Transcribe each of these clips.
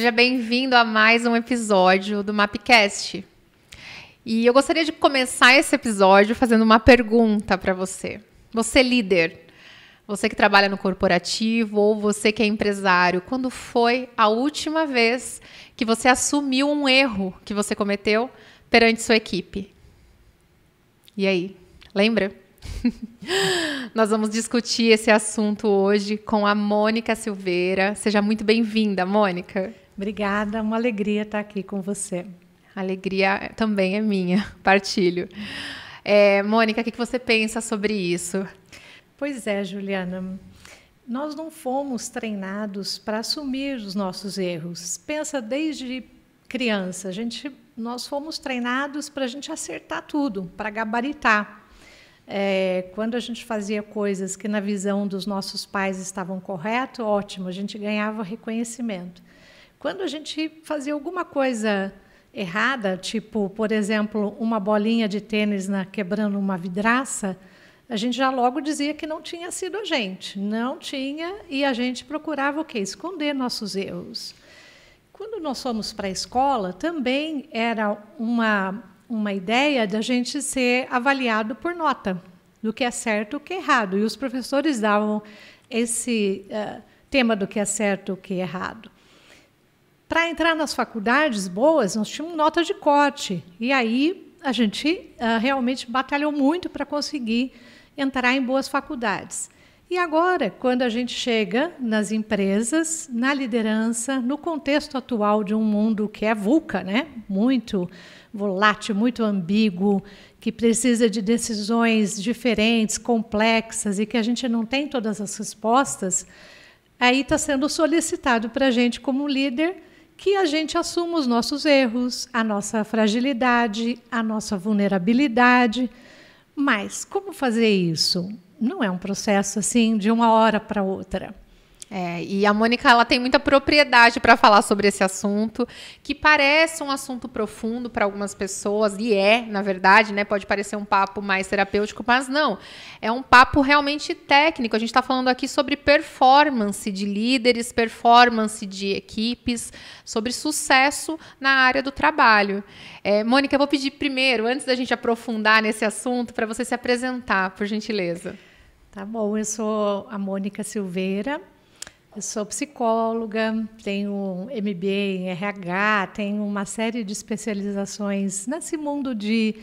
Seja bem-vindo a mais um episódio do Mapcast. E eu gostaria de começar esse episódio fazendo uma pergunta para você. Você líder, você que trabalha no corporativo ou você que é empresário, quando foi a última vez que você assumiu um erro que você cometeu perante sua equipe? E aí, lembra? Nós vamos discutir esse assunto hoje com a Mônica Silveira. Seja muito bem-vinda, Mônica. Obrigada, uma alegria estar aqui com você. A alegria também é minha, partilho. Mônica, o que você pensa sobre isso? Pois é, Juliana, nós não fomos treinados para assumir os nossos erros. Pensa desde criança, nós fomos treinados para a gente acertar tudo, para gabaritar. Quando a gente fazia coisas que na visão dos nossos pais estavam corretas, ótimo, a gente ganhava reconhecimento. Quando a gente fazia alguma coisa errada, tipo, por exemplo, uma bolinha de tênis quebrando uma vidraça, a gente já logo dizia que não tinha sido a gente, não tinha, e a gente procurava o quê? Esconder nossos erros. Quando nós fomos para a escola, também era uma ideia de a gente ser avaliado por nota, do que é certo e o que é errado. E os professores davam esse tema do que é certo e o que é errado. Para entrar nas faculdades boas, nós tínhamos nota de corte. E aí a gente realmente batalhou muito para conseguir entrar em boas faculdades. E agora, quando a gente chega nas empresas, na liderança, no contexto atual de um mundo que é VUCA, né? Muito volátil, muito ambíguo, que precisa de decisões diferentes, complexas, e que a gente não tem todas as respostas, aí está sendo solicitado para a gente, como líder, que a gente assuma os nossos erros, a nossa fragilidade, a nossa vulnerabilidade. Mas como fazer isso? Não é um processo assim de uma hora para outra. E a Mônica, ela tem muita propriedade para falar sobre esse assunto, que parece um assunto profundo para algumas pessoas, e na verdade, né, pode parecer um papo mais terapêutico, mas não, é um papo realmente técnico. A gente está falando aqui sobre performance de líderes, performance de equipes, sobre sucesso na área do trabalho. Mônica, eu vou pedir primeiro, antes da gente aprofundar nesse assunto, para você se apresentar, por gentileza. Tá bom, eu sou a Mônica Silveira. Eu sou psicóloga, tenho um MBA em RH, tenho uma série de especializações nesse mundo de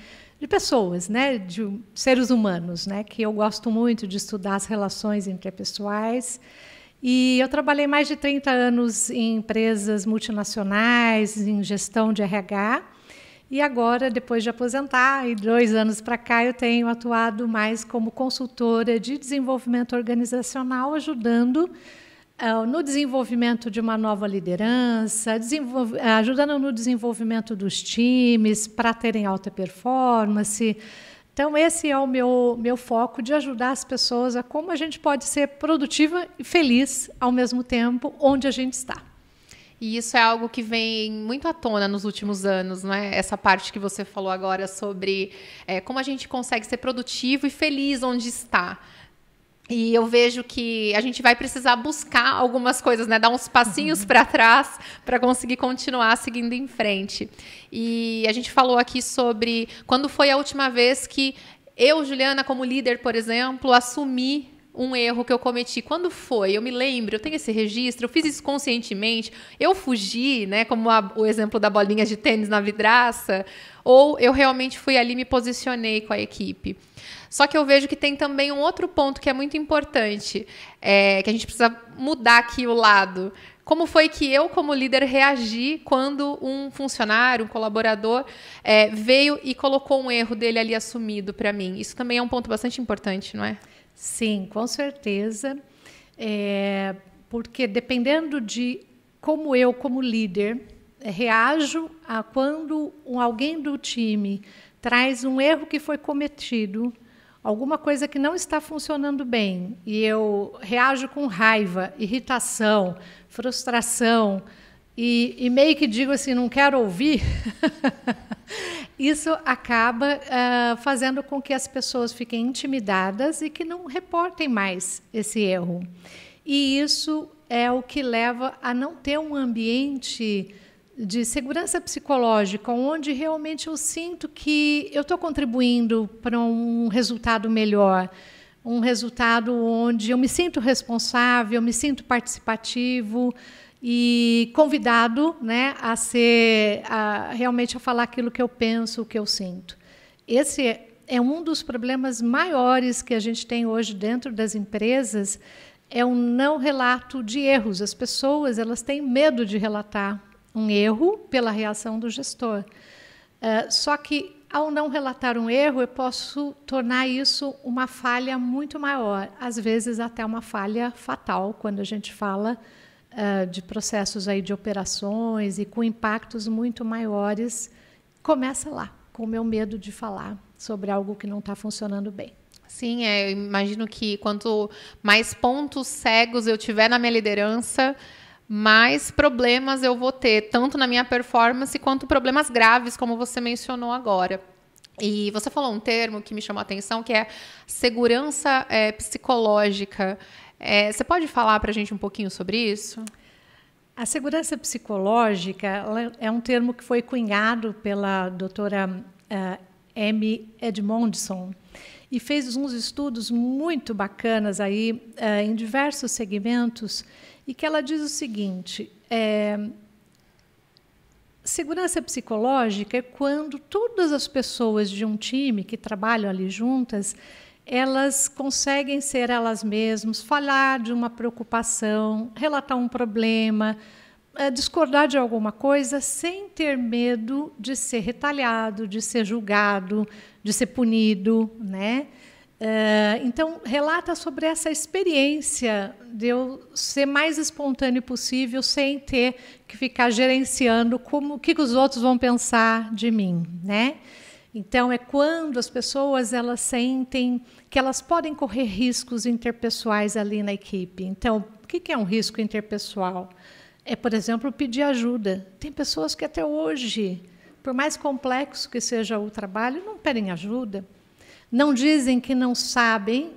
pessoas, né, de seres humanos, né, que eu gosto muito de estudar as relações interpessoais. E eu trabalhei mais de 30 anos em empresas multinacionais, em gestão de RH. E agora, depois de aposentar, e 2 anos para cá, eu tenho atuado mais como consultora de desenvolvimento organizacional, ajudando no desenvolvimento de uma nova liderança, ajudando no desenvolvimento dos times para terem alta performance. Então, esse é o meu foco, de ajudar as pessoas a como a gente pode ser produtiva e feliz ao mesmo tempo onde a gente está. E isso é algo que vem muito à tona nos últimos anos, não é? Essa parte que você falou agora sobre como a gente consegue ser produtivo e feliz onde está. E eu vejo que a gente vai precisar buscar algumas coisas, né? Dar uns passinhos para trás para conseguir continuar seguindo em frente. E a gente falou aqui sobre quando foi a última vez que eu, Juliana, como líder, por exemplo, assumi um erro que eu cometi. Quando foi? Eu me lembro, eu tenho esse registro, eu fiz isso conscientemente, eu fugi, né, como o exemplo da bolinha de tênis na vidraça, ou eu realmente fui ali e me posicionei com a equipe. Só que eu vejo que tem também um outro ponto que é muito importante, que a gente precisa mudar aqui o lado. Como foi que eu, como líder, reagi quando um funcionário, um colaborador, veio e colocou um erro dele ali assumido para mim? Isso também é um ponto bastante importante, não é? Sim, com certeza. Porque dependendo de como eu, como líder, reajo a quando alguém do time traz um erro que foi cometido, alguma coisa que não está funcionando bem, e eu reajo com raiva, irritação, frustração, e meio que digo assim, não quero ouvir, isso acaba fazendo com que as pessoas fiquem intimidadas e que não reportem mais esse erro. E isso é o que leva a não ter um ambiente de segurança psicológica, onde realmente eu sinto que eu estou contribuindo para um resultado melhor, um resultado onde eu me sinto responsável, eu me sinto participativo e convidado, né, realmente a falar aquilo que eu penso, o que eu sinto. Esse é um dos problemas maiores que a gente tem hoje dentro das empresas, é o não relato de erros. As pessoas, elas têm medo de relatar um erro pela reação do gestor. Só que, ao não relatar um erro, eu posso tornar isso uma falha muito maior, às vezes até uma falha fatal, quando a gente fala de processos aí de operações e com impactos muito maiores. Começa lá, com o meu medo de falar sobre algo que não está funcionando bem. Sim, eu imagino que quanto mais pontos cegos eu tiver na minha liderança, mais problemas eu vou ter, tanto na minha performance quanto problemas graves, como você mencionou agora. E você falou um termo que me chamou a atenção, que é segurança psicológica. Você pode falar para a gente um pouquinho sobre isso? A segurança psicológica é um termo que foi cunhado pela doutora Amy Edmondson e fez uns estudos muito bacanas aí, em diversos segmentos, e que ela diz o seguinte: segurança psicológica é quando todas as pessoas de um time que trabalham ali juntas, elas conseguem ser elas mesmas, falar de uma preocupação, relatar um problema, discordar de alguma coisa sem ter medo de ser retalhado, de ser julgado, de ser punido, né? Então, relata sobre essa experiência de eu ser mais espontâneo possível, sem ter que ficar gerenciando o que os outros vão pensar de mim, né? Então, é quando as pessoas elas sentem que elas podem correr riscos interpessoais ali na equipe. Então, o que é um risco interpessoal? É, por exemplo, pedir ajuda. Tem pessoas que até hoje, por mais complexo que seja o trabalho, não pedem ajuda. Não dizem que não sabem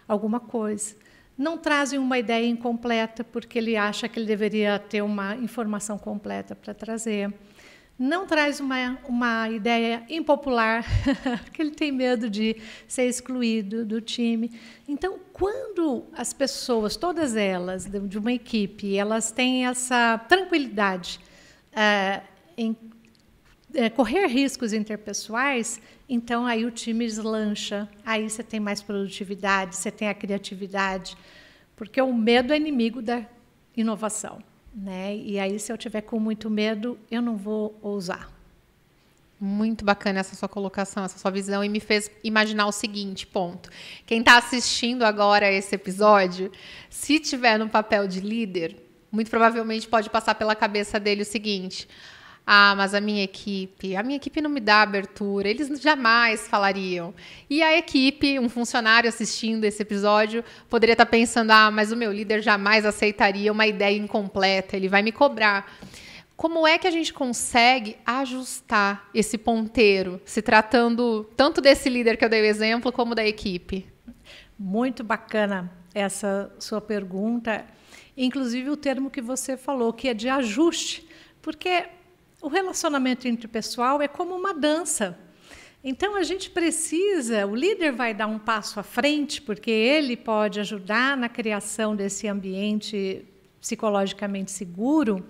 alguma coisa. Não trazem uma ideia incompleta porque ele acha que ele deveria ter uma informação completa para trazer. Não traz uma ideia impopular, porque ele tem medo de ser excluído do time. Então, quando as pessoas, todas elas, de uma equipe, elas têm essa tranquilidade em correr riscos interpessoais, então aí o time deslancha, aí você tem mais produtividade, você tem a criatividade, porque o medo é inimigo da inovação. Né? E aí, se eu tiver com muito medo, eu não vou ousar. Muito bacana essa sua colocação, essa sua visão, e me fez imaginar o seguinte ponto. Quem está assistindo agora esse episódio, se tiver no papel de líder, muito provavelmente pode passar pela cabeça dele o seguinte: mas a minha equipe não me dá abertura, eles jamais falariam. E a equipe, um funcionário assistindo esse episódio, poderia estar pensando: mas o meu líder jamais aceitaria uma ideia incompleta, ele vai me cobrar. Como é que a gente consegue ajustar esse ponteiro, se tratando tanto desse líder que eu dei o exemplo, como da equipe? Muito bacana essa sua pergunta, inclusive o termo que você falou, que é de ajuste, porque o relacionamento interpessoal é como uma dança. Então, a gente precisa, o líder vai dar um passo à frente, porque ele pode ajudar na criação desse ambiente psicologicamente seguro,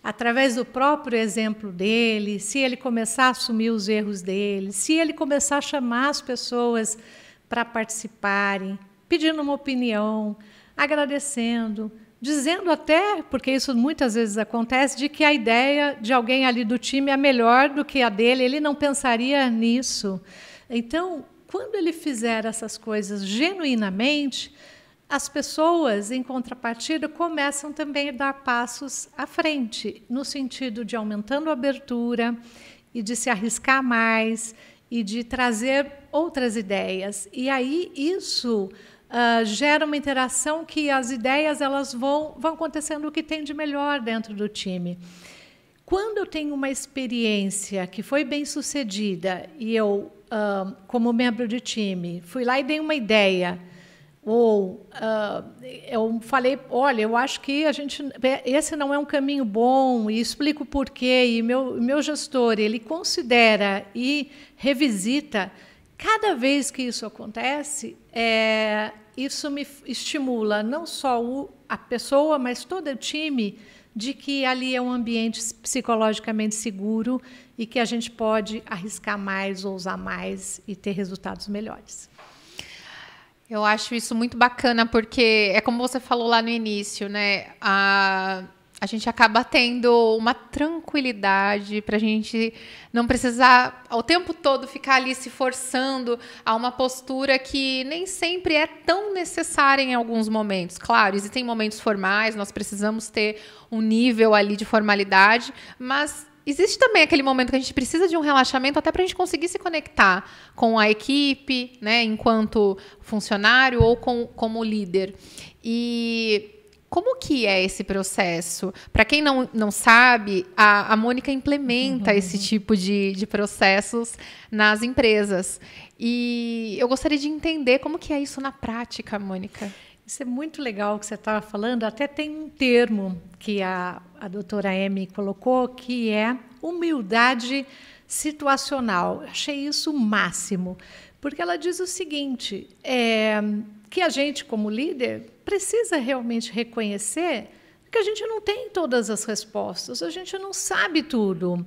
através do próprio exemplo dele, se ele começar a assumir os erros dele, se ele começar a chamar as pessoas para participarem, pedindo uma opinião, agradecendo, dizendo até, porque isso muitas vezes acontece, de que a ideia de alguém ali do time é melhor do que a dele, ele não pensaria nisso. Então, quando ele fizer essas coisas genuinamente, as pessoas, em contrapartida, começam também a dar passos à frente, no sentido de aumentando a abertura e de se arriscar mais e de trazer outras ideias. E aí isso gera uma interação que as ideias elas vão acontecendo o que tem de melhor dentro do time. Quando eu tenho uma experiência que foi bem sucedida e eu, como membro de time, fui lá e dei uma ideia, Ou eu falei, olha, eu acho que esse não é um caminho bom, e explico o porquê, e meu gestor, ele considera e revisita. Cada vez que isso acontece, isso me estimula não só a pessoa, mas todo o time, de que ali é um ambiente psicologicamente seguro e que a gente pode arriscar mais, ousar mais e ter resultados melhores. Eu acho isso muito bacana, porque é como você falou lá no início, né? A gente acaba tendo uma tranquilidade para a gente não precisar ao tempo todo ficar ali se forçando a uma postura que nem sempre é tão necessária em alguns momentos. Claro, existem momentos formais, nós precisamos ter um nível ali de formalidade, mas existe também aquele momento que a gente precisa de um relaxamento até para a gente conseguir se conectar com a equipe, né, enquanto funcionário ou como líder. E como que é esse processo? Para quem não sabe, a Mônica implementa esse tipo de processos nas empresas. E eu gostaria de entender como que é isso na prática, Mônica. Isso é muito legal o que você estava falando. Até tem um termo que a doutora Amy colocou, que é humildade situacional. Eu achei isso o máximo, porque ela diz o seguinte, que a gente, como líder, precisa realmente reconhecer que a gente não tem todas as respostas, a gente não sabe tudo.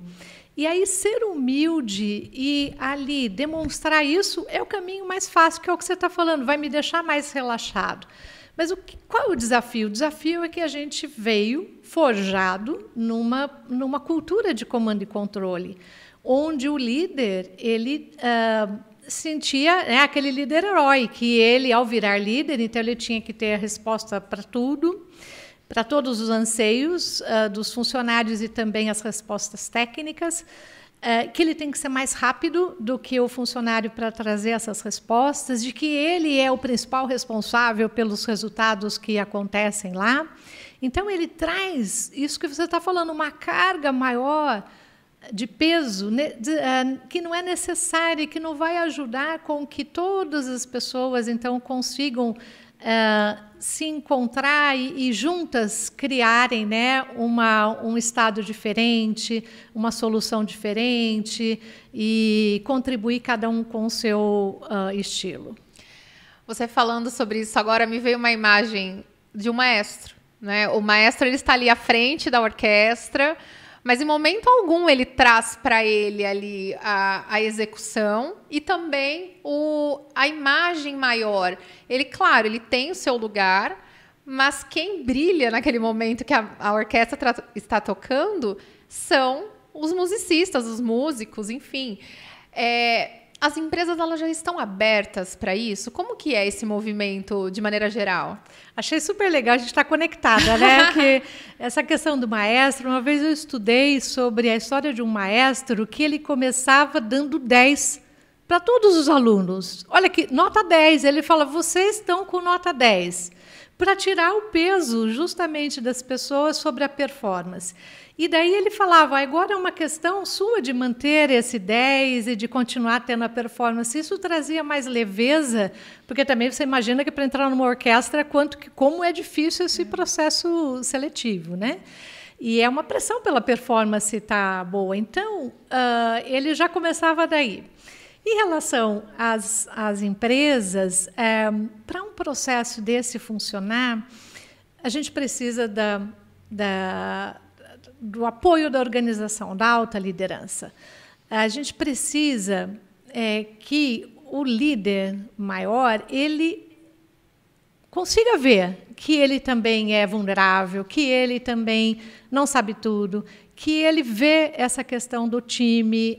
E aí, ser humilde e ali demonstrar isso é o caminho mais fácil, que é o que você está falando, vai me deixar mais relaxado. Mas qual é o desafio? O desafio é que a gente veio forjado numa cultura de comando e controle, onde o líder, ele sentia aquele líder herói, que ele, ao virar líder, então ele tinha que ter a resposta para tudo, para todos os anseios dos funcionários e também as respostas técnicas, que ele tem que ser mais rápido do que o funcionário para trazer essas respostas, de que ele é o principal responsável pelos resultados que acontecem lá. Então, ele traz isso que você está falando, uma carga maior de peso que não é necessária, que não vai ajudar com que todas as pessoas, então, consigam se encontrar e juntas criarem, né, um estado diferente, uma solução diferente e contribuir cada um com o seu estilo. Você falando sobre isso agora, me veio uma imagem de um maestro, né? O maestro, ele está ali à frente da orquestra, mas em momento algum ele traz para ele ali a execução e também a imagem maior. Ele, claro, ele tem o seu lugar, mas quem brilha naquele momento que a orquestra está tocando são os musicistas, os músicos, enfim. As empresas, elas já estão abertas para isso? Como que é esse movimento de maneira geral? Achei super legal, a gente está conectada, né? Que essa questão do maestro, uma vez eu estudei sobre a história de um maestro que ele começava dando 10 para todos os alunos. Olha que nota 10, ele fala, vocês estão com nota 10, para tirar o peso justamente das pessoas sobre a performance. E daí ele falava, agora é uma questão sua de manter esse 10 e de continuar tendo a performance. Isso trazia mais leveza, porque também você imagina que para entrar numa orquestra, como é difícil esse processo seletivo, né? E é uma pressão pela performance estar boa. Então, ele já começava daí. Em relação às empresas, para um processo desse funcionar, a gente precisa do apoio da organização, da alta liderança. A gente precisa que o líder maior ele consiga ver que ele também é vulnerável, que ele também não sabe tudo, que ele vê essa questão do time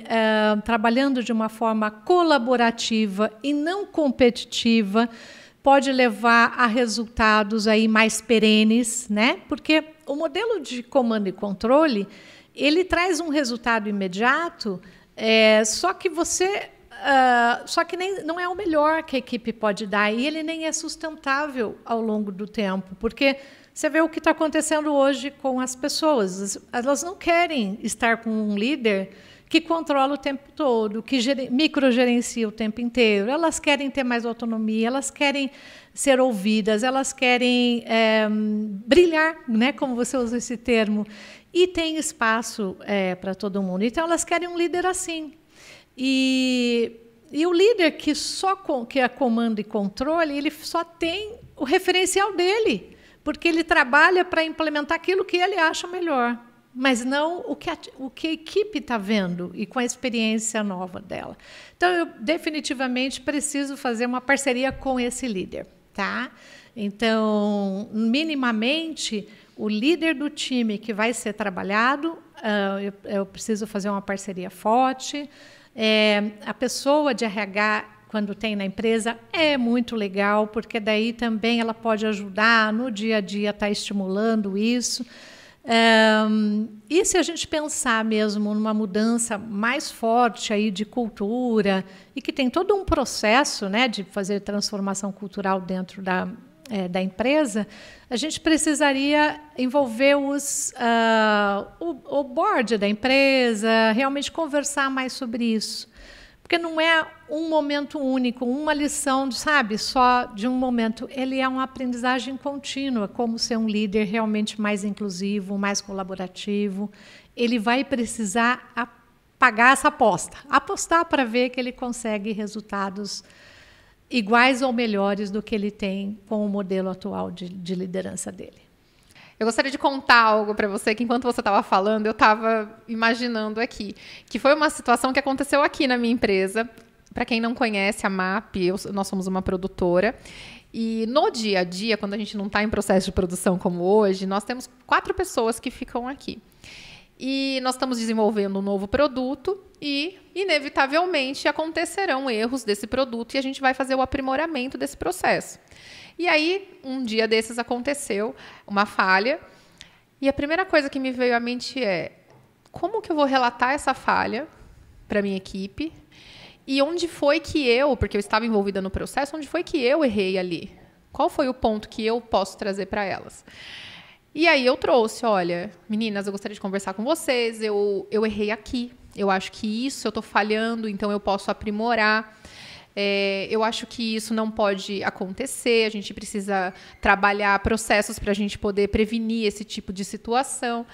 trabalhando de uma forma colaborativa e não competitiva, pode levar a resultados aí mais perenes, né? Porque o modelo de comando e controle, ele traz um resultado imediato, só que não é o melhor que a equipe pode dar, e ele nem é sustentável ao longo do tempo, porque você vê o que está acontecendo hoje com as pessoas. Elas não querem estar com um líder que controla o tempo todo, que microgerencia o tempo inteiro. Elas querem ter mais autonomia, elas querem ser ouvidas, elas querem brilhar, né, como você usa esse termo, e tem espaço para todo mundo. Então, elas querem um líder assim. E o líder que é comando e controle, ele só tem o referencial dele, porque ele trabalha para implementar aquilo que ele acha melhor, mas não o que a equipe está vendo e com a experiência nova dela. Então, eu definitivamente preciso fazer uma parceria com esse líder. Tá? Então, minimamente, o líder do time que vai ser trabalhado, eu preciso fazer uma parceria forte. A pessoa de RH, quando tem na empresa, é muito legal, porque daí também ela pode ajudar no dia a dia, estar estimulando isso. E se a gente pensar mesmo numa mudança mais forte aí de cultura, e que tem todo um processo, né, de fazer transformação cultural dentro da empresa, a gente precisaria envolver o board da empresa, realmente conversar mais sobre isso. Porque não é um momento único, uma lição, sabe, só de um momento. Ele é uma aprendizagem contínua, como ser um líder realmente mais inclusivo, mais colaborativo. Ele vai precisar pagar essa aposta, apostar para ver que ele consegue resultados iguais ou melhores do que ele tem com o modelo atual de liderança dele. Eu gostaria de contar algo para você, que enquanto você estava falando, eu estava imaginando aqui, que foi uma situação que aconteceu aqui na minha empresa. Para quem não conhece a MAP, nós somos uma produtora, e no dia a dia, quando a gente não está em processo de produção como hoje, nós temos 4 pessoas que ficam aqui. E nós estamos desenvolvendo um novo produto e, inevitavelmente, acontecerão erros desse produto e a gente vai fazer o aprimoramento desse processo. E aí, um dia desses aconteceu uma falha e a primeira coisa que me veio à mente é: como que eu vou relatar essa falha para a minha equipe? E onde foi que porque eu estava envolvida no processo, onde foi que eu errei ali? Qual foi o ponto que eu posso trazer para elas? E aí eu trouxe: olha, meninas, eu gostaria de conversar com vocês, eu errei aqui, eu acho que isso eu estou falhando, então eu posso aprimorar. Eu acho que isso não pode acontecer, a gente precisa trabalhar processos para a gente poder prevenir esse tipo de situação.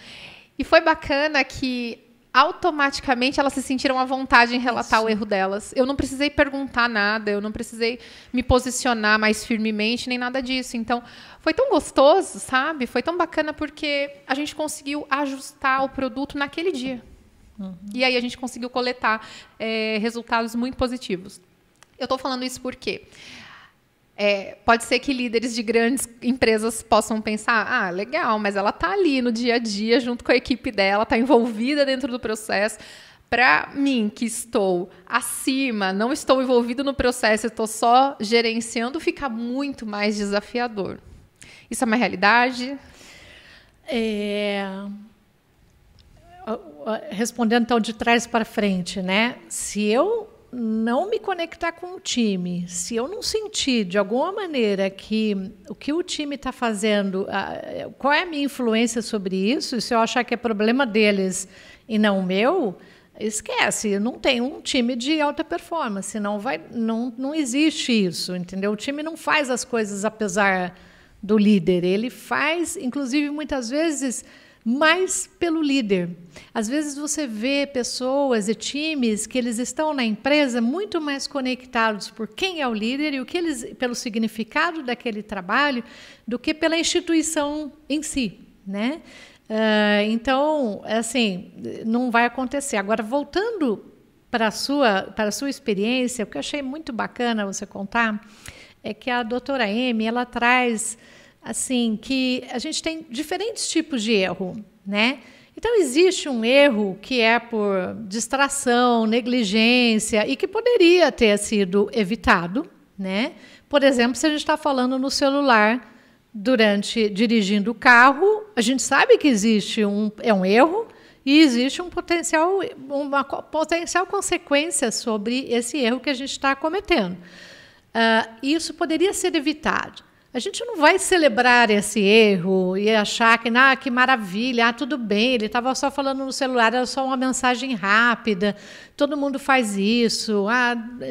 E foi bacana que automaticamente elas se sentiram à vontade em relatar o erro delas. Eu não precisei perguntar nada, eu não precisei me posicionar mais firmemente, nem nada disso. Então, foi tão gostoso, sabe? Foi tão bacana porque a gente conseguiu ajustar o produto naquele dia. E aí a gente conseguiu coletar resultados muito positivos. Eu estou falando isso porque pode ser que líderes de grandes empresas possam pensar: legal, mas ela está ali no dia a dia, junto com a equipe dela, está envolvida dentro do processo. Para mim, que estou acima, não estou envolvido no processo, estou só gerenciando, fica muito mais desafiador. Isso é uma realidade? Respondendo então de trás para frente, né? Se eu não me conectar com o time, se eu não sentir de alguma maneira que o que o time está fazendo, qual é a minha influência sobre isso, e se eu achar que é problema deles e não o meu, esquece, não tem um time de alta performance, não existe isso, entendeu? O time não faz as coisas apesar do líder, ele faz, inclusive, muitas vezes, mais pelo líder. Às vezes você vê pessoas e times que eles estão na empresa muito mais conectados por quem é o líder e pelo significado daquele trabalho do que pela instituição em si, né? Então, assim, não vai acontecer. Agora, voltando para a sua experiência, o que eu achei muito bacana você contar é que a doutora Amy, ela traz assim, que a gente tem diferentes tipos de erro, né? Então, existe um erro que é por distração, negligência, e que poderia ter sido evitado, né? Por exemplo, se a gente está falando no celular dirigindo o carro, a gente sabe que existe um erro e existe uma potencial consequência sobre esse erro que a gente está cometendo. Isso poderia ser evitado. A gente não vai celebrar esse erro e achar que, que maravilha, tudo bem, ele estava só falando no celular, era só uma mensagem rápida, todo mundo faz isso.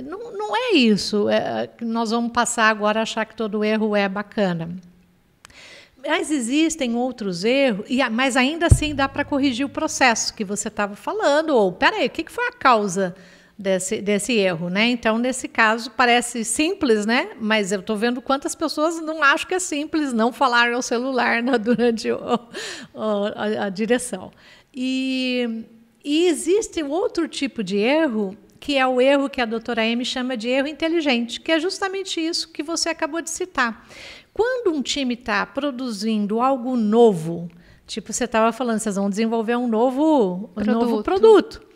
Não é isso. Nós vamos passar agora a achar que todo erro é bacana. Mas existem outros erros, mas ainda assim dá para corrigir o processo que você estava falando. Ou, peraí, o que foi a causa desse erro, né? Então, nesse caso, parece simples, né? Mas eu estou vendo quantas pessoas não acham que é simples não falar ao celular durante a direção. E existe outro tipo de erro, que é o erro que a doutora Amy chama de erro inteligente, que é justamente isso que você acabou de citar. Quando um time está produzindo algo novo, tipo você estava falando, vocês vão desenvolver um novo produto.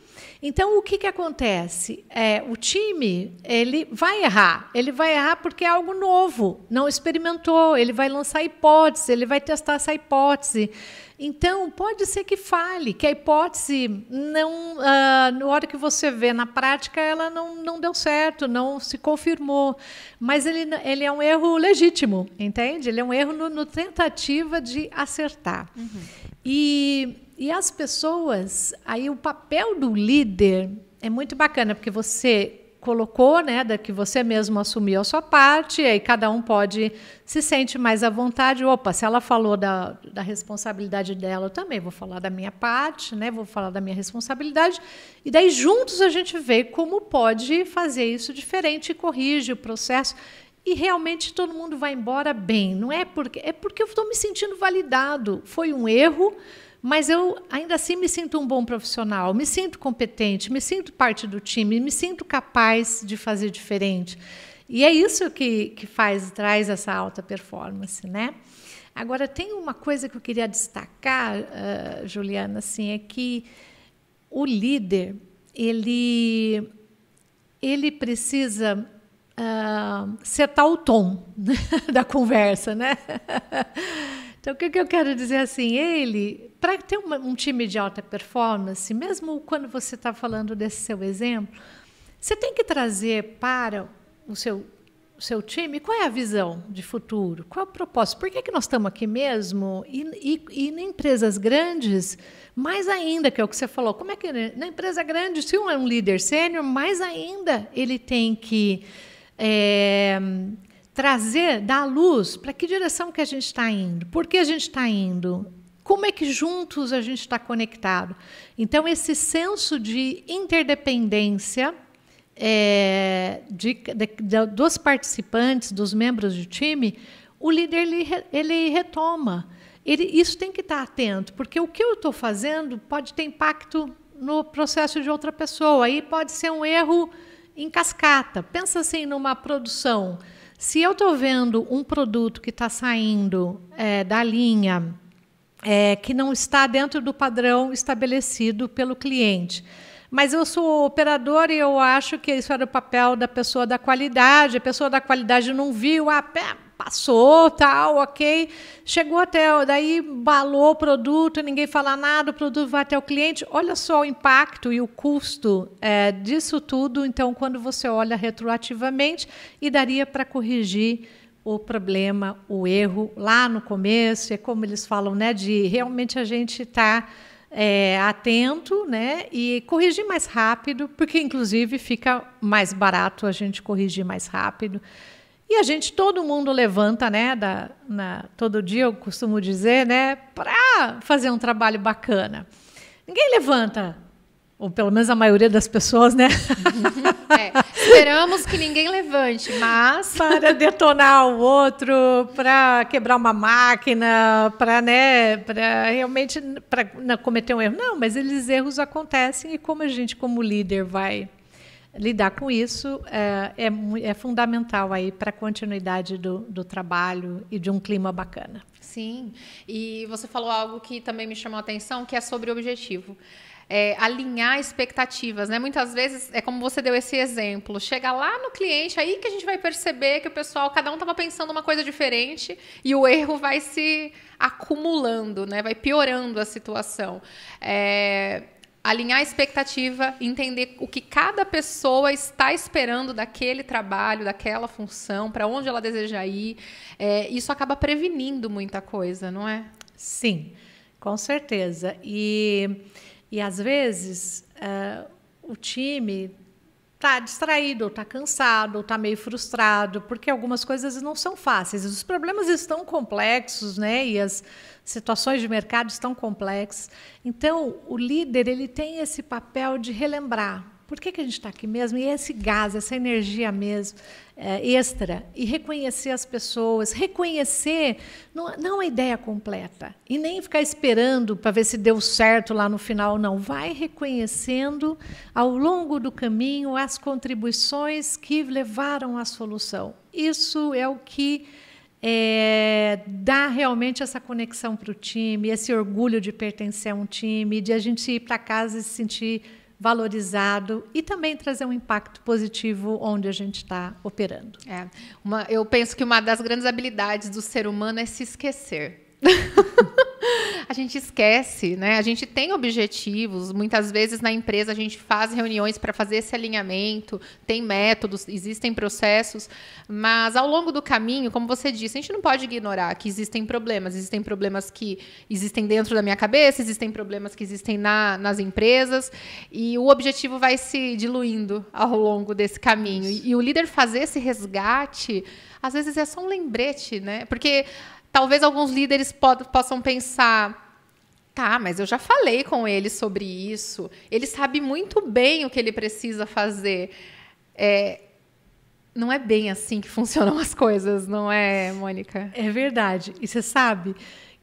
Então, o que acontece? O time ele vai errar porque é algo novo, não experimentou, ele vai lançar hipótese, ele vai testar essa hipótese. Então, pode ser que falhe, que a hipótese, na hora que você vê na prática, ela não deu certo, não se confirmou. Mas ele é um erro legítimo, entende? Ele é um erro no tentativa de acertar. Uhum. E as pessoas, aí o papel do líder é muito bacana, porque você colocou, né, que você mesmo assumiu a sua parte, aí cada um se sente mais à vontade. Opa, se ela falou da responsabilidade dela, eu também vou falar da minha parte, né, vou falar da minha responsabilidade, e daí juntos a gente vê como pode fazer isso diferente e corrige o processo. E realmente todo mundo vai embora bem. Não é porque eu estou me sentindo validado. Foi um erro, mas eu ainda assim me sinto um bom profissional, me sinto competente, me sinto parte do time, me sinto capaz de fazer diferente. E é isso que traz essa alta performance, né? Agora, tem uma coisa que eu queria destacar, Juliana, assim, é que o líder, ele precisa setar o tom da conversa, né? Então, o que eu quero dizer assim? Para ter um time de alta performance, mesmo quando você está falando desse seu exemplo, você tem que trazer para o seu time qual é a visão de futuro, qual é o propósito, por que nós estamos aqui mesmo? E em empresas grandes, mais ainda, que é o que você falou, como é que na empresa grande, se um é um líder sênior, mais ainda ele tem que dar luz para que direção que a gente está indo, por que a gente está indo, como é que juntos a gente está conectado. Então, esse senso de interdependência dos participantes, dos membros do time, o líder ele retoma. Isso tem que estar atento, porque o que eu estou fazendo pode ter impacto no processo de outra pessoa, aí pode ser um erro em cascata. Pensa assim numa produção. Se eu estou vendo um produto que está saindo da linha, que não está dentro do padrão estabelecido pelo cliente, mas eu sou operador e eu acho que isso era o papel da pessoa da qualidade, a pessoa da qualidade não viu, passou, tal, ok, chegou daí balou o produto, ninguém fala nada, o produto vai até o cliente, olha só o impacto e o custo disso tudo. Então, quando você olha retroativamente, e daria para corrigir o problema, o erro, lá no começo, é como eles falam, né, de realmente a gente estar atento, né, e corrigir mais rápido, porque, inclusive, fica mais barato a gente corrigir mais rápido. E todo mundo levanta, né, todo dia, eu costumo dizer, né, para fazer um trabalho bacana. Ninguém levanta, ou pelo menos a maioria das pessoas, né? Esperamos que ninguém levante, mas para detonar o outro, para quebrar uma máquina, para realmente para cometer um erro. Não, mas eles erros acontecem, e como a gente, como líder, vai lidar com isso é fundamental aí para a continuidade do trabalho e de um clima bacana. Sim, e você falou algo que também me chamou a atenção, que é sobre o objetivo. Alinhar expectativas, né? Muitas vezes, é como você deu esse exemplo, chega lá no cliente, aí que a gente vai perceber que o pessoal, cada um estava pensando uma coisa diferente e o erro vai se acumulando, né? Vai piorando a situação. alinhar a expectativa, entender o que cada pessoa está esperando daquele trabalho, daquela função, para onde ela deseja ir. Isso acaba prevenindo muita coisa, não é? Sim, com certeza. E às vezes o time está distraído, ou está cansado, ou está meio frustrado, porque algumas coisas não são fáceis. Os problemas estão complexos, né? E as situações de mercado estão complexas. Então, o líder ele tem esse papel de relembrar. Por que a gente está aqui mesmo? E esse gás, essa energia mesmo, extra. E reconhecer as pessoas. Reconhecer, não a ideia completa. E nem ficar esperando para ver se deu certo lá no final, não. Vai reconhecendo ao longo do caminho as contribuições que levaram à solução. Isso é o que dá realmente essa conexão para o time, esse orgulho de pertencer a um time, de a gente ir para casa e se sentir valorizado e também trazer um impacto positivo onde a gente está operando. Eu penso que uma das grandes habilidades do ser humano é se esquecer. A gente esquece, né? A gente tem objetivos, muitas vezes na empresa a gente faz reuniões para fazer esse alinhamento, tem métodos, existem processos, mas ao longo do caminho, como você disse, a gente não pode ignorar que existem problemas que existem dentro da minha cabeça, existem problemas que existem nas empresas, e o objetivo vai se diluindo ao longo desse caminho. E o líder fazer esse resgate, às vezes é só um lembrete, né? Porque talvez alguns líderes possam pensar, tá, mas eu já falei com ele sobre isso, ele sabe muito bem o que ele precisa fazer. Não é bem assim que funcionam as coisas, não é, Mônica? É verdade. E você sabe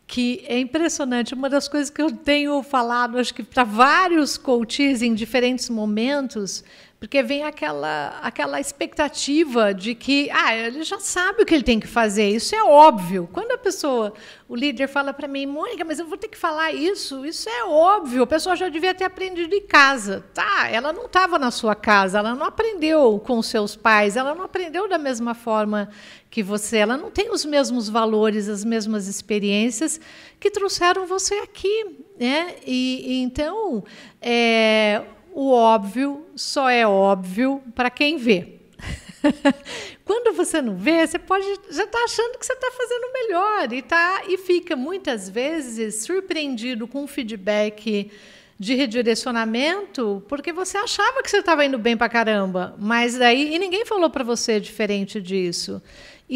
que é impressionante, uma das coisas que eu tenho falado, acho que para vários coaches em diferentes momentos, porque vem aquela expectativa de que ele já sabe o que ele tem que fazer, isso é óbvio. Quando o líder fala para mim, Mônica, mas eu vou ter que falar isso é óbvio, a pessoa já devia ter aprendido em casa. Tá, ela não estava na sua casa, ela não aprendeu com os seus pais, ela não aprendeu da mesma forma que você, ela não tem os mesmos valores, as mesmas experiências que trouxeram você aqui, né? E então, o óbvio só é óbvio para quem vê. Quando você não vê, você pode já estar achando que você está fazendo melhor e fica muitas vezes surpreendido com um feedback de redirecionamento, porque você achava que você estava indo bem para caramba, mas daí ninguém falou para você diferente disso.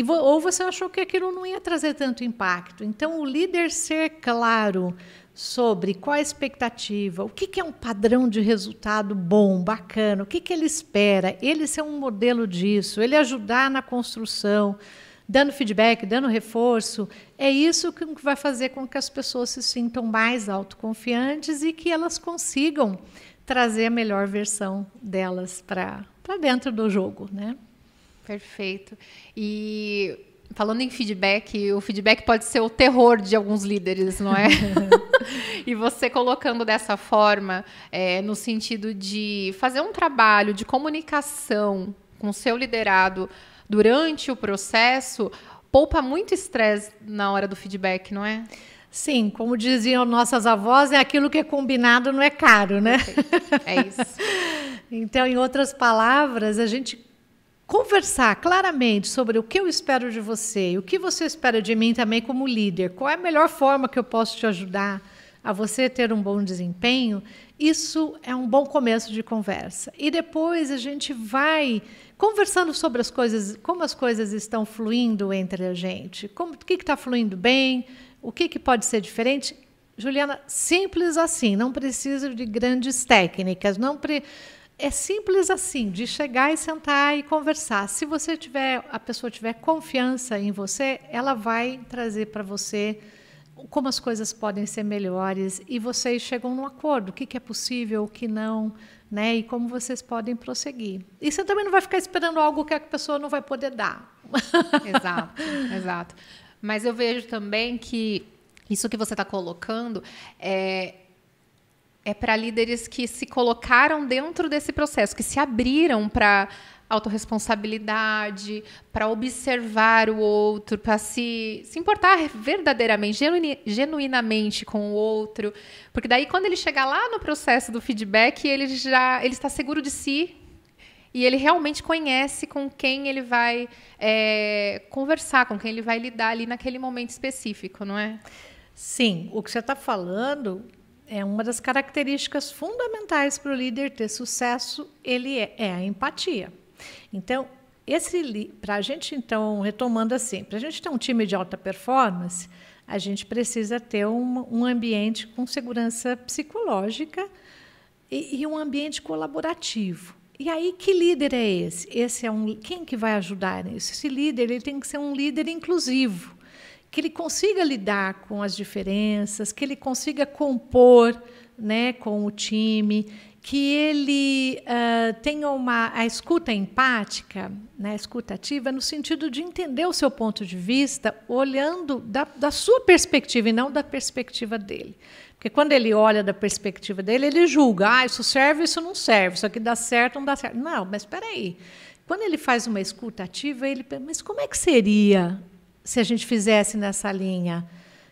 Ou você achou que aquilo não ia trazer tanto impacto. Então, o líder ser claro sobre qual a expectativa, o que é um padrão de resultado bom, bacana, o que ele espera, ele ser um modelo disso, ele ajudar na construção, dando feedback, dando reforço, é isso que vai fazer com que as pessoas se sintam mais autoconfiantes e que elas consigam trazer a melhor versão delas para dentro do jogo, né? Perfeito. E falando em feedback, o feedback pode ser o terror de alguns líderes, não é? E você colocando dessa forma, no sentido de fazer um trabalho de comunicação com o seu liderado durante o processo, poupa muito estresse na hora do feedback, não é? Sim, como diziam nossas avós, aquilo que é combinado não é caro, né? É isso. Então, em outras palavras, a gente conversar claramente sobre o que eu espero de você e o que você espera de mim também como líder, qual é a melhor forma que eu posso te ajudar a você ter um bom desempenho, isso é um bom começo de conversa. E depois a gente vai conversando sobre as coisas, como as coisas estão fluindo entre a gente, o que está fluindo bem, o que pode ser diferente. Juliana, simples assim, não precisa de grandes técnicas, é simples assim, de chegar e sentar e conversar. Se a pessoa tiver confiança em você, ela vai trazer para você como as coisas podem ser melhores e vocês chegam num acordo, o que é possível, o que não, né? E como vocês podem prosseguir. E você também não vai ficar esperando algo que a pessoa não vai poder dar. Exato. Mas eu vejo também que isso que você está colocando é para líderes que se colocaram dentro desse processo, que se abriram para autorresponsabilidade, para observar o outro, para se importar verdadeiramente, genuinamente com o outro. Porque daí, quando ele chegar lá no processo do feedback, ele está seguro de si e ele realmente conhece com quem ele vai conversar, com quem ele vai lidar ali naquele momento específico, não é? Sim, o que você está falando é uma das características fundamentais para o líder ter sucesso, ele é a empatia. Então, para a gente, então, retomando assim, para a gente ter um time de alta performance, a gente precisa ter um ambiente com segurança psicológica e um ambiente colaborativo. E aí, que líder é esse? Quem que vai ajudar nisso? Esse líder ele tem que ser um líder inclusivo, que ele consiga lidar com as diferenças, que ele consiga compor, né, com o time, que ele tenha a escuta empática, né, a escuta ativa, no sentido de entender o seu ponto de vista, olhando da sua perspectiva e não da perspectiva dele. Porque quando ele olha da perspectiva dele, ele julga, isso serve, isso não serve, isso aqui dá certo, não dá certo. Não, mas espera aí. Quando ele faz uma escuta ativa, ele pensa, mas como é que seria se a gente fizesse nessa linha?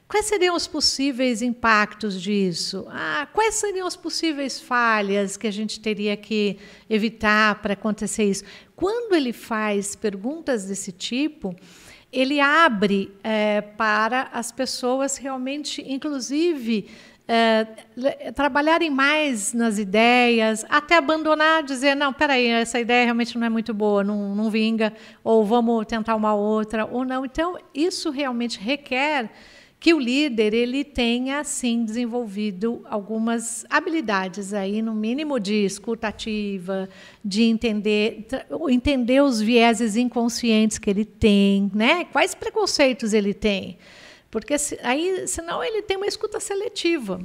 Quais seriam os possíveis impactos disso? Quais seriam as possíveis falhas que a gente teria que evitar para acontecer isso? Quando ele faz perguntas desse tipo, ele abre para as pessoas realmente, inclusive, trabalharem mais nas ideias, até abandonar, dizer, não, peraí, essa ideia realmente não é muito boa, não vinga, ou vamos tentar uma outra, ou não. Então, isso realmente requer que o líder ele tenha, sim, desenvolvido algumas habilidades, aí, no mínimo de escuta ativa, de entender os vieses inconscientes que ele tem, né? Quais preconceitos ele tem. Porque senão ele tem uma escuta seletiva.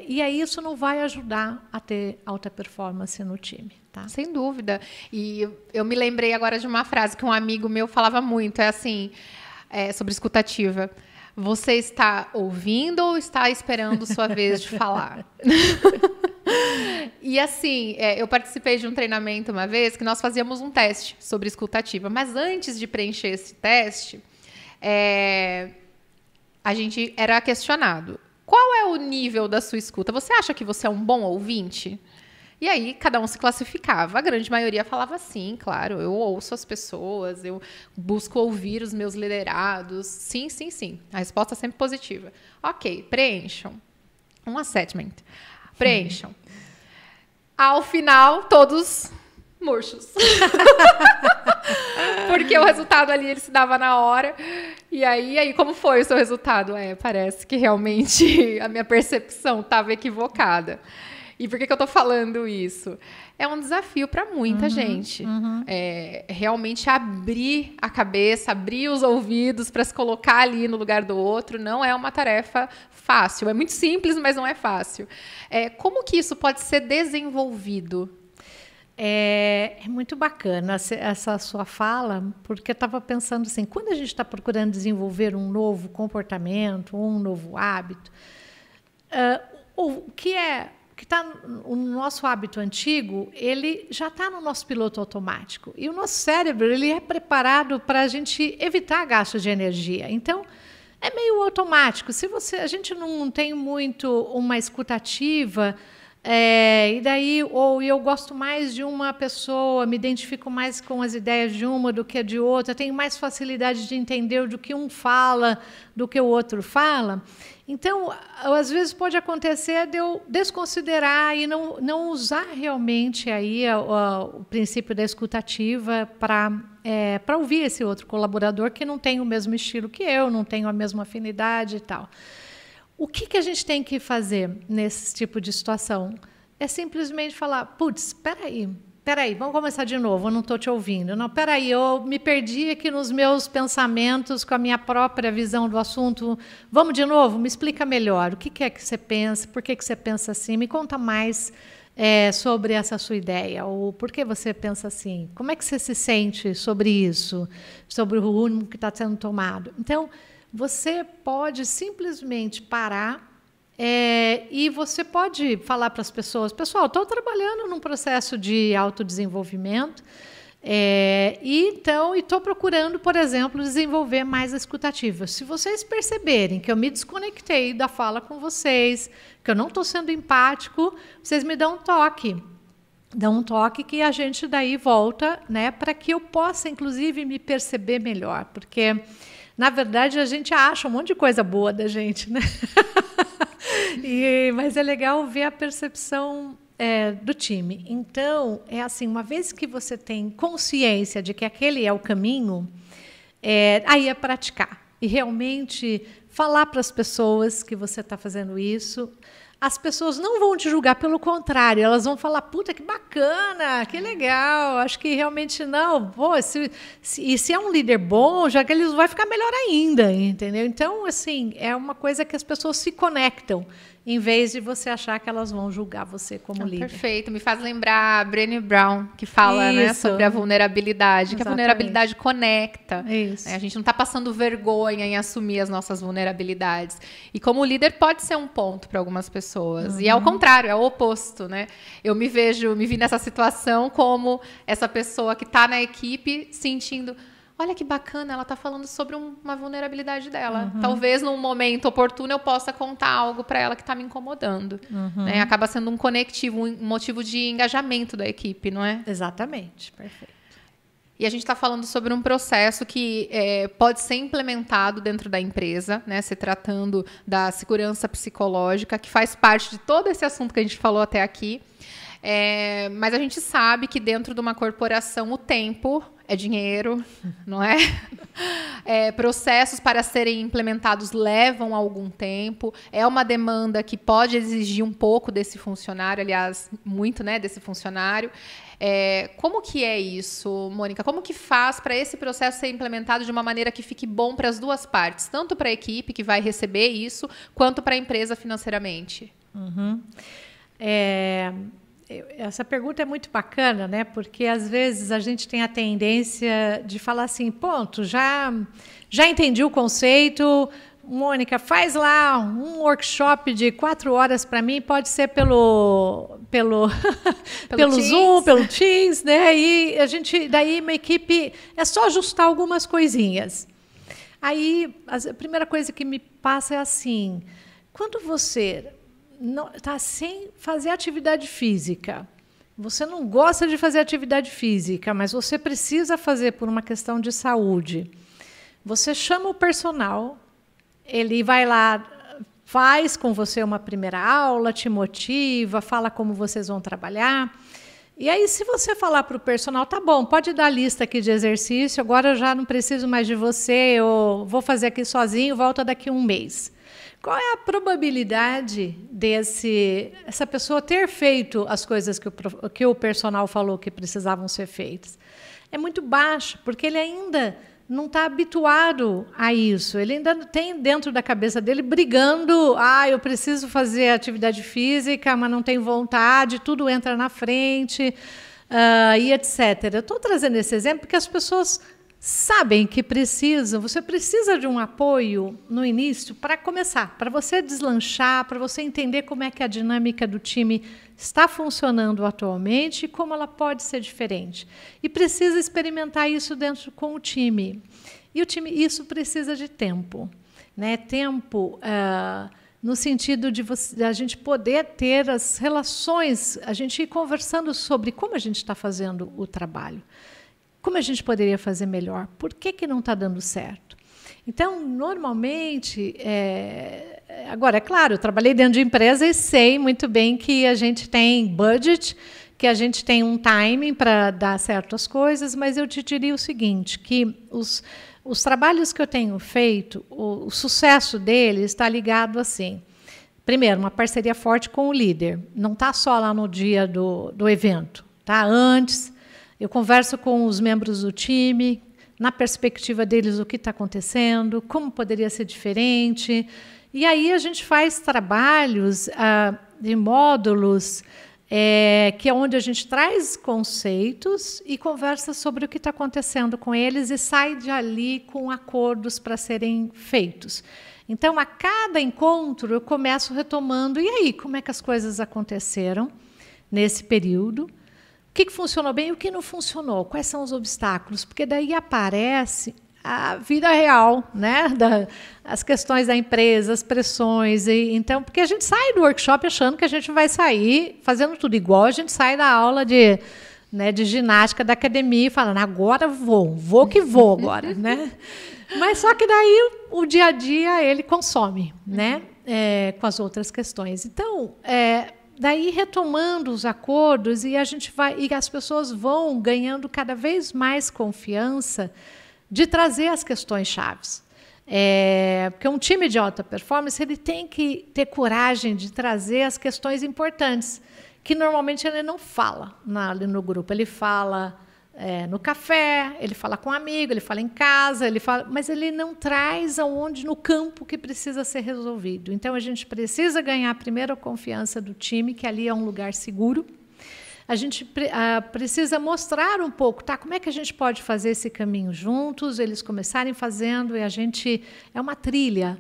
E aí isso não vai ajudar a ter alta performance no time. Tá? Sem dúvida. E eu me lembrei agora de uma frase que um amigo meu falava muito, sobre escuta ativa. Você está ouvindo ou está esperando sua vez de falar? E assim, eu participei de um treinamento uma vez que nós fazíamos um teste sobre escuta ativa. Mas antes de preencher esse teste, a gente era questionado. Qual é o nível da sua escuta? Você acha que você é um bom ouvinte? E aí, cada um se classificava. A grande maioria falava sim, claro. Eu ouço as pessoas, eu busco ouvir os meus liderados. Sim, sim, sim. A resposta é sempre positiva. Ok, preencham. Um assessment. Preencham. Ao final, todos murchos. Porque o resultado ali, ele se dava na hora. E aí, como foi o seu resultado? Parece que realmente a minha percepção estava equivocada. E por que eu estou falando isso? É um desafio para muita gente. Realmente abrir a cabeça, abrir os ouvidos para se colocar ali no lugar do outro não é uma tarefa fácil. É muito simples, mas não é fácil. Como que isso pode ser desenvolvido? É muito bacana essa sua fala, porque eu estava pensando assim, quando a gente está procurando desenvolver um novo comportamento, um novo hábito, o que está no nosso hábito antigo, ele já está no nosso piloto automático. E o nosso cérebro ele é preparado para a gente evitar gasto de energia. Então, é meio automático. A gente não tem muito uma escuta ativa, e daí, ou eu gosto mais de uma pessoa, me identifico mais com as ideias de uma do que a de outra, tenho mais facilidade de entender do que um fala, do que o outro fala. Então, às vezes pode acontecer de eu desconsiderar e não usar realmente aí o princípio da escuta ativa para ouvir esse outro colaborador que não tem o mesmo estilo que eu, não tem a mesma afinidade e tal. O que a gente tem que fazer nesse tipo de situação? É simplesmente falar, putz, peraí, vamos começar de novo, eu não estou te ouvindo. Não, peraí, eu me perdi aqui nos meus pensamentos, com a minha própria visão do assunto. Vamos de novo? Me explica melhor. O que é que você pensa? Por que você pensa assim? Me conta mais sobre essa sua ideia. Ou por que você pensa assim? Como é que você se sente sobre isso? Sobre o rumo que está sendo tomado? Então, você pode simplesmente parar e você pode falar para as pessoas, pessoal, estou trabalhando num processo de autodesenvolvimento, E estou procurando, por exemplo, desenvolver mais a escutativa. Se vocês perceberem que eu me desconectei da fala com vocês, que eu não estou sendo empático, vocês me dão um toque. Dão um toque que a gente daí volta, né, para que eu possa, inclusive, me perceber melhor. Porque, na verdade, a gente acha um monte de coisa boa da gente, né? Mas é legal ver a percepção do time. Então, é assim, uma vez que você tem consciência de que aquele é o caminho, aí é praticar. E realmente falar para as pessoas que você está fazendo isso. As pessoas não vão te julgar, pelo contrário, elas vão falar, puta, que bacana, que legal, acho que realmente não. Pô, se é um líder bom, já que eles vai ficar melhor ainda, entendeu? Então, assim, é uma coisa que as pessoas se conectam, em vez de você achar que elas vão julgar você como líder. Perfeito, me faz lembrar a Brené Brown, que fala, né, sobre a vulnerabilidade, que a vulnerabilidade conecta. Isso. Né? A gente não está passando vergonha em assumir as nossas vulnerabilidades. E como líder pode ser um ponto para algumas pessoas. E é o contrário, é o oposto, né? Eu me vi nessa situação como essa pessoa que está na equipe sentindo... Olha que bacana, ela está falando sobre uma vulnerabilidade dela. Talvez num momento oportuno eu possa contar algo para ela que está me incomodando. Né? Acaba sendo um conectivo, um motivo de engajamento da equipe, não é? Exatamente, perfeito. E a gente está falando sobre um processo que pode ser implementado dentro da empresa, né? Se tratando da segurança psicológica, que faz parte de todo esse assunto que a gente falou até aqui. Mas a gente sabe que dentro de uma corporação o tempo é dinheiro, não é? Processos para serem implementados levam algum tempo. É uma demanda que pode exigir um pouco desse funcionário, aliás, muito, né, desse funcionário. Como que é isso, Mônica? Como que faz para esse processo ser implementado de uma maneira que fique bom para as duas partes? Tanto para a equipe que vai receber isso, quanto para a empresa financeiramente? Essa pergunta é muito bacana, né? Porque às vezes a gente tem a tendência de falar assim, ponto, já entendi o conceito, Mônica, faz lá um workshop de 4 horas para mim, pode ser pelo Zoom, pelo Teams, né? E daí uma equipe, é só ajustar algumas coisinhas. Aí a primeira coisa que me passa é assim, quando você está sem fazer atividade física. Você não gosta de fazer atividade física, mas você precisa fazer por uma questão de saúde. Você chama o personal, ele vai lá, faz com você uma primeira aula, te motiva, fala como vocês vão trabalhar. E aí, se você falar para o personal, tá bom, pode dar a lista aqui de exercício, agora eu já não preciso mais de você, eu vou fazer aqui sozinho, volta daqui a um mês. Qual é a probabilidade essa pessoa ter feito as coisas que o personal falou que precisavam ser feitas? É muito baixa, porque ele ainda não está habituado a isso. Ele ainda tem dentro da cabeça dele brigando, eu preciso fazer atividade física, mas não tenho vontade, tudo entra na frente, e etc. Eu estou trazendo esse exemplo porque as pessoas sabem que você precisa de um apoio no início para começar, para você deslanchar, para você entender como é que a dinâmica do time está funcionando atualmente e como ela pode ser diferente. E precisa experimentar isso dentro com o time. E isso precisa de tempo, né? Tempo no sentido de a gente poder ter as relações, a gente ir conversando sobre como a gente está fazendo o trabalho. Como a gente poderia fazer melhor? Por que não está dando certo? Então, normalmente... Agora, é claro, eu trabalhei dentro de empresa e sei muito bem que a gente tem budget, que a gente tem um timing para dar certas coisas, mas eu te diria o seguinte, que os trabalhos que eu tenho feito, o sucesso deles está ligado assim. Primeiro, uma parceria forte com o líder. Não está só lá no dia do evento. Tá? Antes... Eu converso com os membros do time, na perspectiva deles o que está acontecendo, como poderia ser diferente. E aí a gente faz trabalhos de módulos, que é onde a gente traz conceitos e conversa sobre o que está acontecendo com eles e sai de ali com acordos para serem feitos. Então, a cada encontro, eu começo retomando, e aí, como é que as coisas aconteceram nesse período? que funcionou bem e o que não funcionou, quais são os obstáculos, porque daí aparece a vida real, né? As questões da empresa, as pressões. Então, porque a gente sai do workshop achando que a gente vai sair fazendo tudo igual, a gente sai da aula de ginástica da academia falando, agora vou que vou agora, né? Mas só que daí o dia a dia ele consome, né? Com as outras questões. Então, daí retomando os acordos e as pessoas vão ganhando cada vez mais confiança de trazer as questões chaves. Porque um time de alta performance ele tem que ter coragem de trazer as questões importantes, que normalmente ele não fala ali no grupo. Ele fala no café, ele fala com um amigo, ele fala em casa, mas ele não traz no campo que precisa ser resolvido. Então, a gente precisa ganhar primeiro a confiança do time, que ali é um lugar seguro. A gente precisa mostrar um pouco, tá? Como é que a gente pode fazer esse caminho juntos? Eles começarem fazendo e a gente... É uma trilha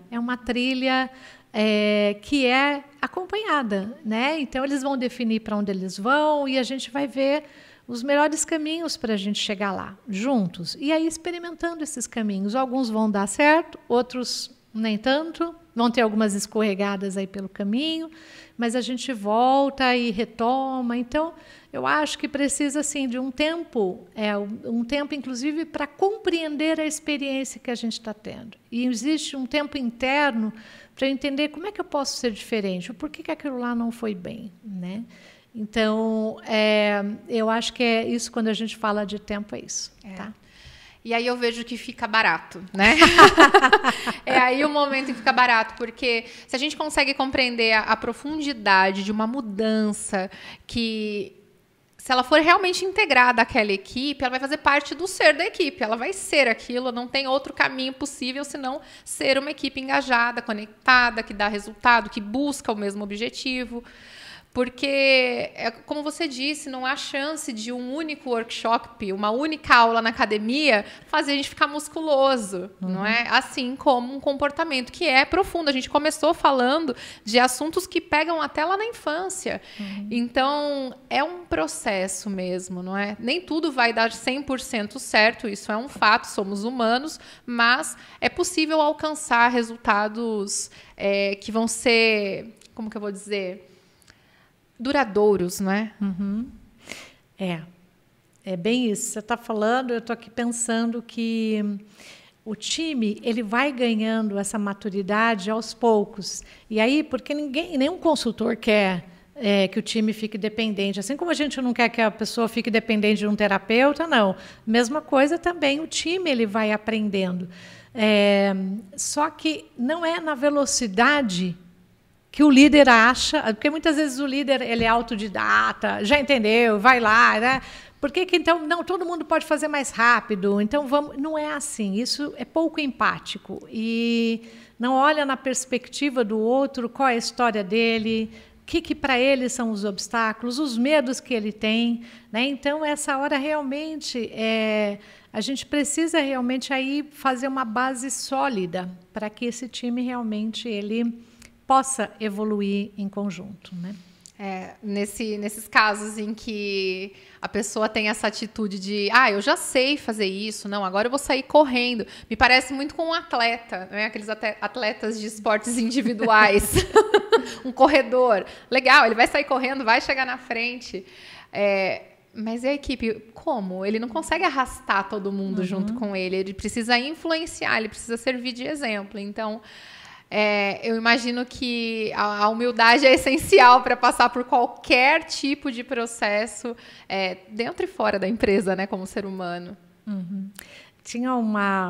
que é acompanhada, né? Então, eles vão definir para onde eles vão e a gente vai ver os melhores caminhos para a gente chegar lá, juntos. E aí, experimentando esses caminhos. Alguns vão dar certo, outros nem tanto. Vão ter algumas escorregadas aí pelo caminho, mas a gente volta e retoma. Então, eu acho que precisa assim, de um tempo, inclusive, para compreender a experiência que a gente está tendo. E existe um tempo interno para entender como é que eu posso ser diferente, por que aquilo lá não foi bem, né? Então, eu acho que é isso, quando a gente fala de tempo, é isso. Tá? E aí eu vejo que fica barato, né? É aí o momento em que fica barato, porque se a gente consegue compreender a profundidade de uma mudança que, se ela for realmente integrada àquela equipe, ela vai fazer parte do ser da equipe, ela vai ser aquilo, não tem outro caminho possível senão ser uma equipe engajada, conectada, que dá resultado, que busca o mesmo objetivo. Porque, como você disse, não há chance de um único workshop, uma única aula na academia, fazer a gente ficar musculoso, não é? Assim como um comportamento que é profundo. A gente começou falando de assuntos que pegam até lá na infância. Então, é um processo mesmo, não é? Nem tudo vai dar 100% certo, isso é um fato, somos humanos, mas é possível alcançar resultados que vão ser, como que eu vou dizer... duradouros, não é? É bem isso. Você está falando, eu estou aqui pensando que o time ele vai ganhando essa maturidade aos poucos. E aí, porque nenhum consultor quer que o time fique dependente. Assim como a gente não quer que a pessoa fique dependente de um terapeuta, não. Mesma coisa também, o time ele vai aprendendo. Só que não é na velocidade que o líder acha, porque muitas vezes o líder ele é autodidata, já entendeu, vai lá, né? Por que então não todo mundo pode fazer mais rápido? Então vamos, não é assim. Isso é pouco empático e não olha na perspectiva do outro, qual é a história dele, o que para ele são os obstáculos, os medos que ele tem, né? Então essa hora realmente a gente precisa realmente aí fazer uma base sólida para que esse time realmente ele possa evoluir em conjunto, né? Nesses casos em que a pessoa tem essa atitude de eu já sei fazer isso, não, agora eu vou sair correndo. Me parece muito com um atleta, né? Aqueles atletas de esportes individuais. Um corredor. Legal, ele vai sair correndo, vai chegar na frente. Mas e a equipe, como? Ele não consegue arrastar todo mundo junto com ele. Ele precisa influenciar, ele precisa servir de exemplo. Então... eu imagino que a humildade é essencial para passar por qualquer tipo de processo dentro e fora da empresa, né, como ser humano. Tinha um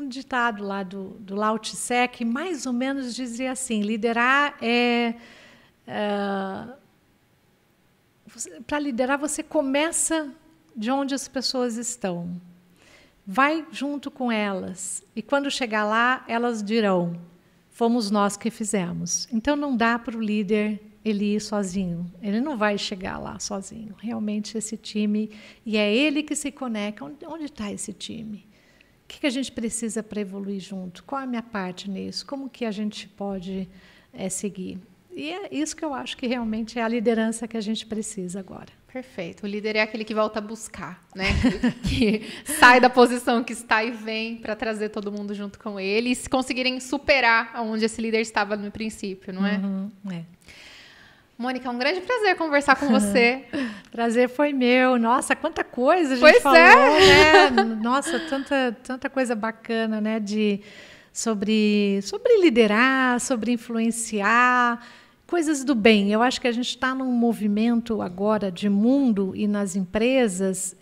ditado lá do Lao Tse que mais ou menos dizia assim: liderar para liderar você começa de onde as pessoas estão. Vai junto com elas. E quando chegar lá, elas dirão, fomos nós que fizemos. Então, não dá para o líder ele ir sozinho. Ele não vai chegar lá sozinho. Realmente, esse time... E é ele que se conecta. Onde está esse time? O que a gente precisa para evoluir junto? Qual é a minha parte nisso? Como que a gente pode seguir? E é isso que eu acho que realmente é a liderança que a gente precisa agora. Perfeito. O líder é aquele que volta a buscar, né? Que sai da posição que está e vem para trazer todo mundo junto com ele. E se conseguirem superar onde esse líder estava no princípio, não é? É. Mônica, é um grande prazer conversar com você. Prazer foi meu. Nossa, quanta coisa a gente Pois falou, é. né? Nossa, tanta coisa bacana, né? Sobre liderar, sobre influenciar, coisas do bem. Eu acho que a gente está num movimento agora de mundo e nas empresas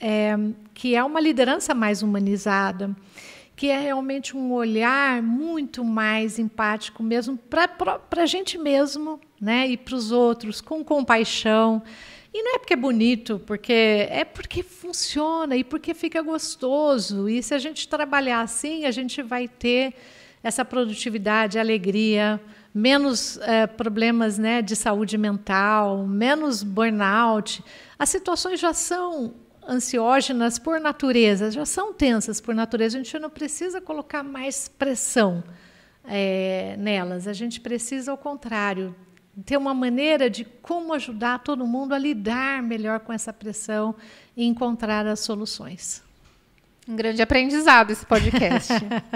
que é uma liderança mais humanizada, que é realmente um olhar muito mais empático mesmo para a gente mesmo, né? E para os outros, com compaixão. E não é porque é bonito, é porque funciona e porque fica gostoso. E se a gente trabalhar assim, a gente vai ter essa produtividade, alegria, menos problemas, né, de saúde mental, menos burnout. As situações já são ansiógenas por natureza, já são tensas por natureza. A gente não precisa colocar mais pressão nelas. A gente precisa, ao contrário, ter uma maneira de como ajudar todo mundo a lidar melhor com essa pressão e encontrar as soluções. Um grande aprendizado esse podcast.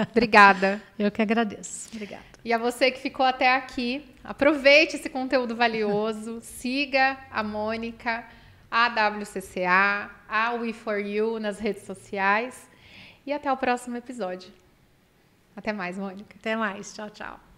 Obrigada. Eu que agradeço. Obrigada. E a você que ficou até aqui, aproveite esse conteúdo valioso, siga a Mônica, a WCCA, a We4U nas redes sociais e até o próximo episódio. Até mais, Mônica. Até mais. Tchau, tchau.